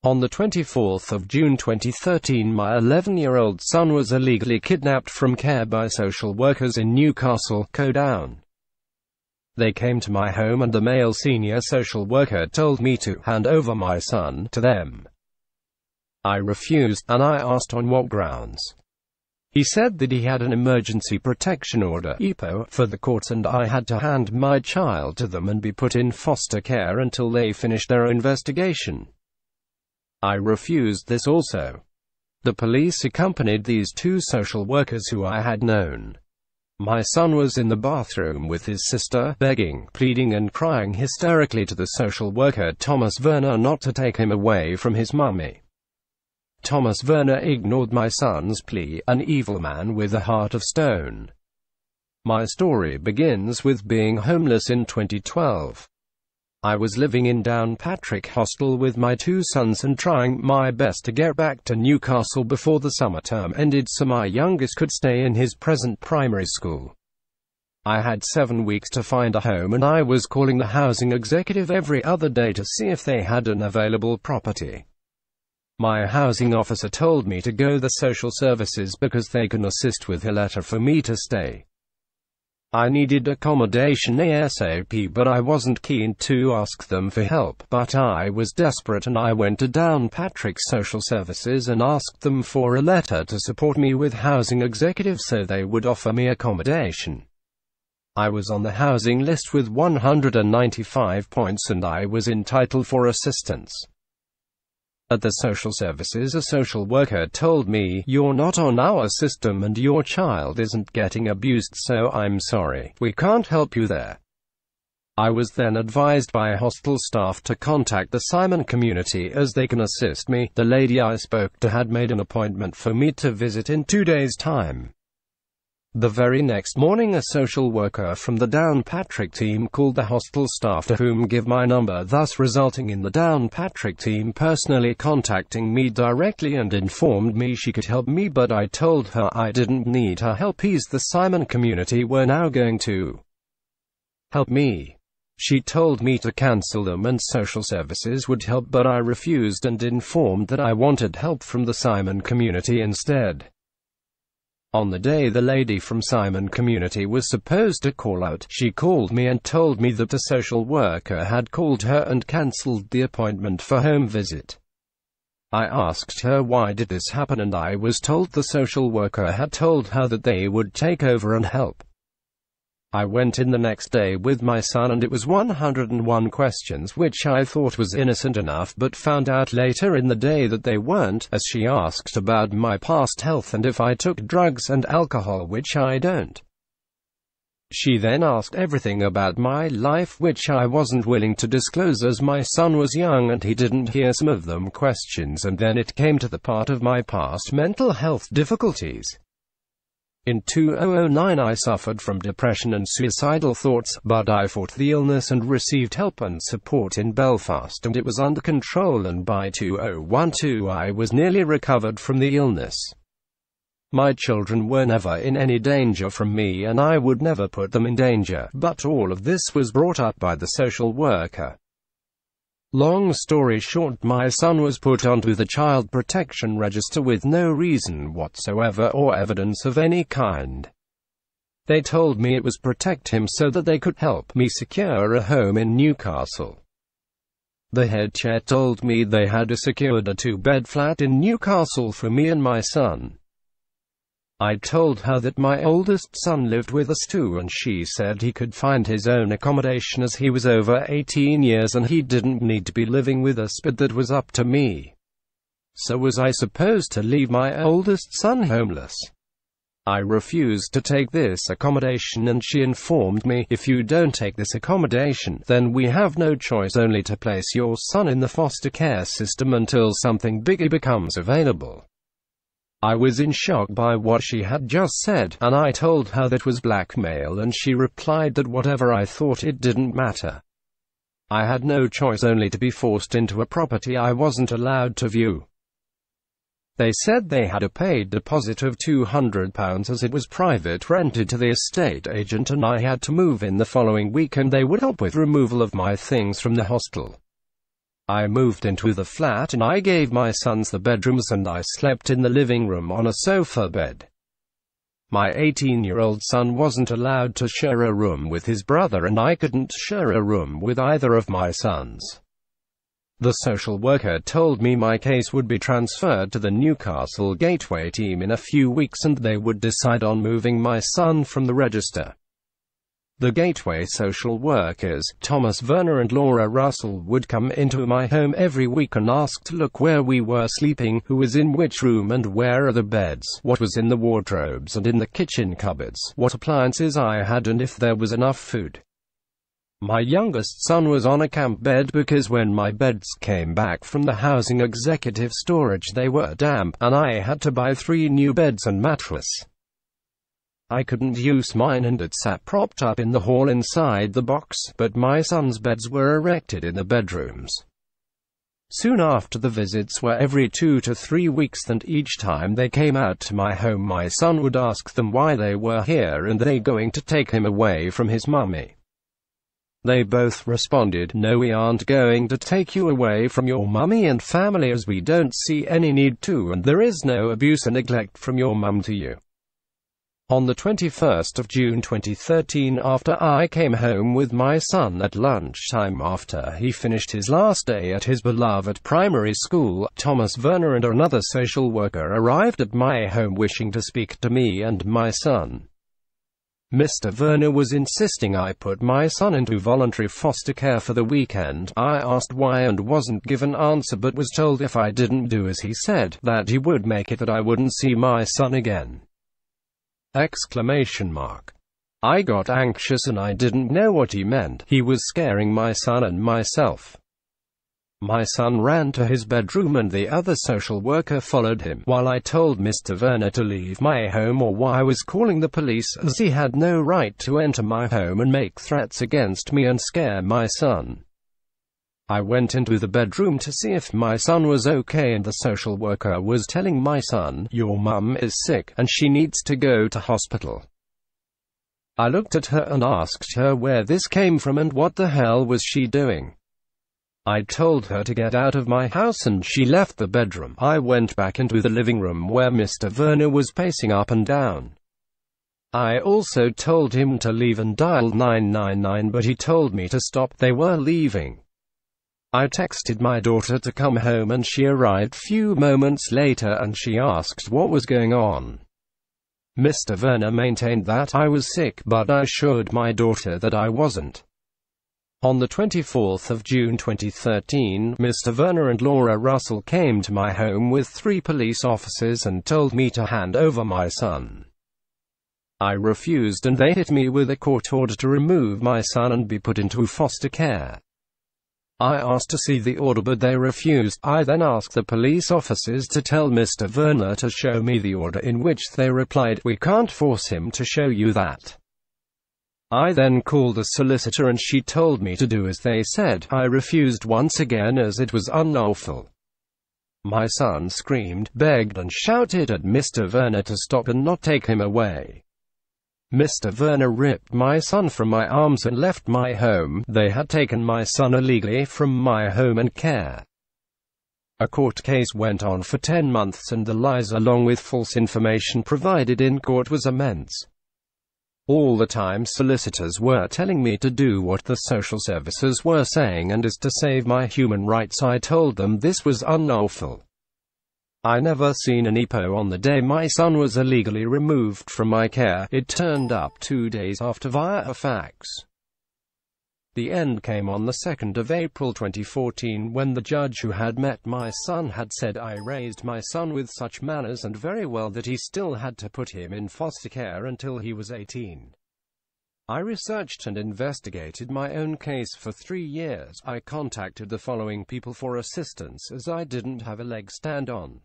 On the 24th of June 2013, my 11-year-old son was illegally kidnapped from care by social workers in Newcastle, Down. They came to my home and the male senior social worker told me to hand over my son to them. I refused, and I asked on what grounds. He said that he had an emergency protection order (EPO) for the court and I had to hand my child to them and be put in foster care until they finished their investigation. I refused this also. The police accompanied these two social workers who I had known. My son was in the bathroom with his sister, begging, pleading and crying hysterically to the social worker Thomas Werner not to take him away from his mummy. Thomas Werner ignored my son's plea, an evil man with a heart of stone. My story begins with being homeless in 2012. I was living in Downpatrick Hostel with my two sons and trying my best to get back to Newcastle before the summer term ended so my youngest could stay in his present primary school. I had 7 weeks to find a home and I was calling the housing executive every other day to see if they had an available property. My housing officer told me to go the social services because they can assist with a letter for me to stay. I needed accommodation ASAP, but I wasn't keen to ask them for help, but I was desperate and I went to Downpatrick Social Services and asked them for a letter to support me with housing executive so they would offer me accommodation. I was on the housing list with 195 points and I was entitled for assistance. At the social services, a social worker told me, "You're not on our system and your child isn't getting abused, so I'm sorry, we can't help you there." I was then advised by hostel staff to contact the Simon community as they can assist me. The lady I spoke to had made an appointment for me to visit in 2 days' time. The very next morning a social worker from the Downpatrick team called the hostel staff to whom give my number, thus resulting in the Downpatrick team personally contacting me directly and informed me she could help me, but I told her I didn't need her help as the Simon community were now going to help me. She told me to cancel them and social services would help, but I refused and informed that I wanted help from the Simon community instead. On the day the lady from Simon community was supposed to call out, she called me and told me that a social worker had called her and cancelled the appointment for home visit. I asked her why did this happen and I was told the social worker had told her that they would take over and help. I went in the next day with my son and it was 101 questions which I thought was innocent enough, but found out later in the day that they weren't, as she asked about my past health and if I took drugs and alcohol, which I don't. She then asked everything about my life which I wasn't willing to disclose as my son was young and he didn't hear some of them questions, and then it came to the part of my past mental health difficulties. In 2009 I suffered from depression and suicidal thoughts, but I fought the illness and received help and support in Belfast and it was under control, and by 2012 I was nearly recovered from the illness. My children were never in any danger from me and I would never put them in danger, but all of this was brought up by the social worker. Long story short, my son was put onto the child protection register with no reason whatsoever or evidence of any kind. They told me it was protect him so that they could help me secure a home in Newcastle. The head chair told me they had secured a 2-bed flat in Newcastle for me and my son. I told her that my oldest son lived with us too and she said he could find his own accommodation as he was over 18 years and he didn't need to be living with us, but that was up to me. So was I supposed to leave my oldest son homeless? I refused to take this accommodation and she informed me, "If you don't take this accommodation, then we have no choice only to place your son in the foster care system until something bigger becomes available." I was in shock by what she had just said, and I told her that was blackmail and she replied that whatever I thought, it didn't matter. I had no choice only to be forced into a property I wasn't allowed to view. They said they had a paid deposit of £200 as it was private rented to the estate agent and I had to move in the following week and they would help with removal of my things from the hostel. I moved into the flat and I gave my sons the bedrooms and I slept in the living room on a sofa bed. My 18-year-old son wasn't allowed to share a room with his brother and I couldn't share a room with either of my sons. The social worker told me my case would be transferred to the Newcastle Gateway team in a few weeks and they would decide on moving my son from the register. The Gateway social workers, Thomas Werner and Laura Russell, would come into my home every week and ask to look where we were sleeping, who was in which room and where are the beds, what was in the wardrobes and in the kitchen cupboards, what appliances I had and if there was enough food. My youngest son was on a camp bed because when my beds came back from the housing executive storage they were damp, and I had to buy 3 new beds and mattress. I couldn't use mine and it sat propped up in the hall inside the box, but my son's beds were erected in the bedrooms. Soon after the visits were every 2 to 3 weeks and each time they came out to my home my son would ask them why they were here and they going to take him away from his mummy. They both responded, "No, we aren't going to take you away from your mummy and family as we don't see any need to and there is no abuse and neglect from your mum to you." On the 21st of June 2013, after I came home with my son at lunchtime after he finished his last day at his beloved primary school, Thomas Werner and another social worker arrived at my home wishing to speak to me and my son. Mr. Werner was insisting I put my son into voluntary foster care for the weekend. I asked why and wasn't given answer but was told if I didn't do as he said, that he would make it that I wouldn't see my son again. Exclamation mark. I got anxious and I didn't know what he meant. He was scaring my son and myself. My son ran to his bedroom and the other social worker followed him, while I told Mr. Werner to leave my home or I was calling the police, as he had no right to enter my home and make threats against me and scare my son. I went into the bedroom to see if my son was okay and the social worker was telling my son, "Your mum is sick, and she needs to go to hospital." I looked at her and asked her where this came from and what the hell was she doing. I told her to get out of my house and she left the bedroom. I went back into the living room where Mr. Werner was pacing up and down. I also told him to leave and dial 999 but he told me to stop. They were leaving. I texted my daughter to come home and she arrived few moments later and she asked what was going on. Mr. Werner maintained that I was sick, but I assured my daughter that I wasn't. On the 24th of June 2013, Mr. Werner and Laura Russell came to my home with 3 police officers and told me to hand over my son. I refused and they hit me with a court order to remove my son and be put into foster care. I asked to see the order but they refused. I then asked the police officers to tell Mr. Werner to show me the order, in which they replied, "We can't force him to show you that." I then called a solicitor and she told me to do as they said. I refused once again as it was unlawful. My son screamed, begged and shouted at Mr. Werner to stop and not take him away. Mr. Werner ripped my son from my arms and left my home. They had taken my son illegally from my home and care. A court case went on for 10 months and the lies along with false information provided in court was immense. All the time solicitors were telling me to do what the social services were saying and as to save my human rights. I told them this was unlawful. I never seen an EPO on the day my son was illegally removed from my care. It turned up 2 days after via a fax. The end came on the 2nd of April 2014 when the judge who had met my son had said I raised my son with such manners and very well that he still had to put him in foster care until he was 18. I researched and investigated my own case for 3 years. I contacted the following people for assistance as I didn't have a leg stand on.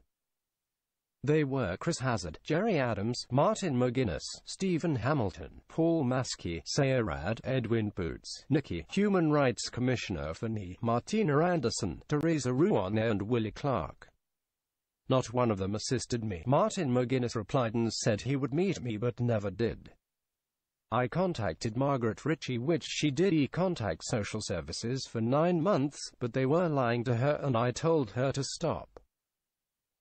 They were Chris Hazard, Jerry Adams, Martin McGuinness, Stephen Hamilton, Paul Maskey, Sayarad, Edwin Boots, Nikki, Human Rights Commissioner for NE, Martina Anderson, Teresa Ruane and Willie Clark. Not one of them assisted me. Martin McGuinness replied and said he would meet me but never did. I contacted Margaret Ritchie, which she did contact social services for 9 months, but they were lying to her and I told her to stop.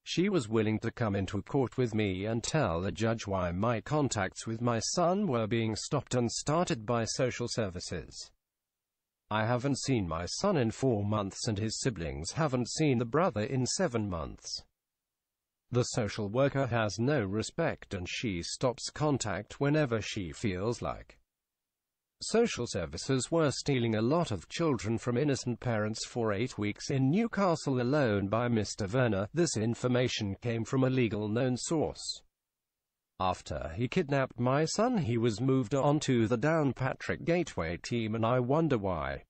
She was willing to come into court with me and tell the judge why my contacts with my son were being stopped and started by social services. I haven't seen my son in 4 months and his siblings haven't seen the brother in 7 months. The social worker has no respect and she stops contact whenever she feels like. Social services were stealing a lot of children from innocent parents for 8 weeks in Newcastle alone by Mr. Werner. This information came from a legal known source. After he kidnapped my son, he was moved on to the Downpatrick Gateway team, and I wonder why.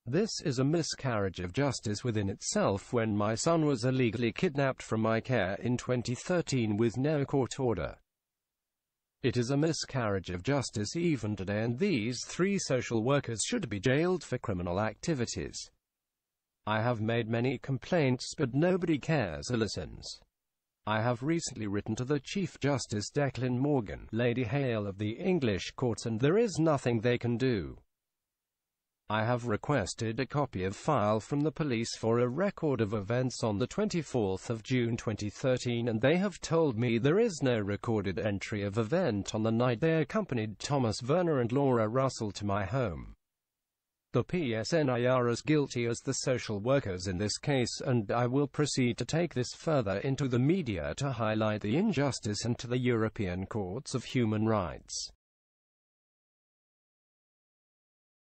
This is a miscarriage of justice within itself when my son was illegally kidnapped from my care in 2013 with no court order. It is a miscarriage of justice even today, and these 3 social workers should be jailed for criminal activities. I have made many complaints, but nobody cares or listens. I have recently written to the Chief Justice Declan Morgan, Lady Hale of the English courts, and there is nothing they can do. I have requested a copy of file from the police for a record of events on the 24th of June 2013, and they have told me there is no recorded entry of event on the night they accompanied Thomas Werner and Laura Russell to my home. The PSNI are as guilty as the social workers in this case, and I will proceed to take this further into the media to highlight the injustice and to the European Courts of Human Rights.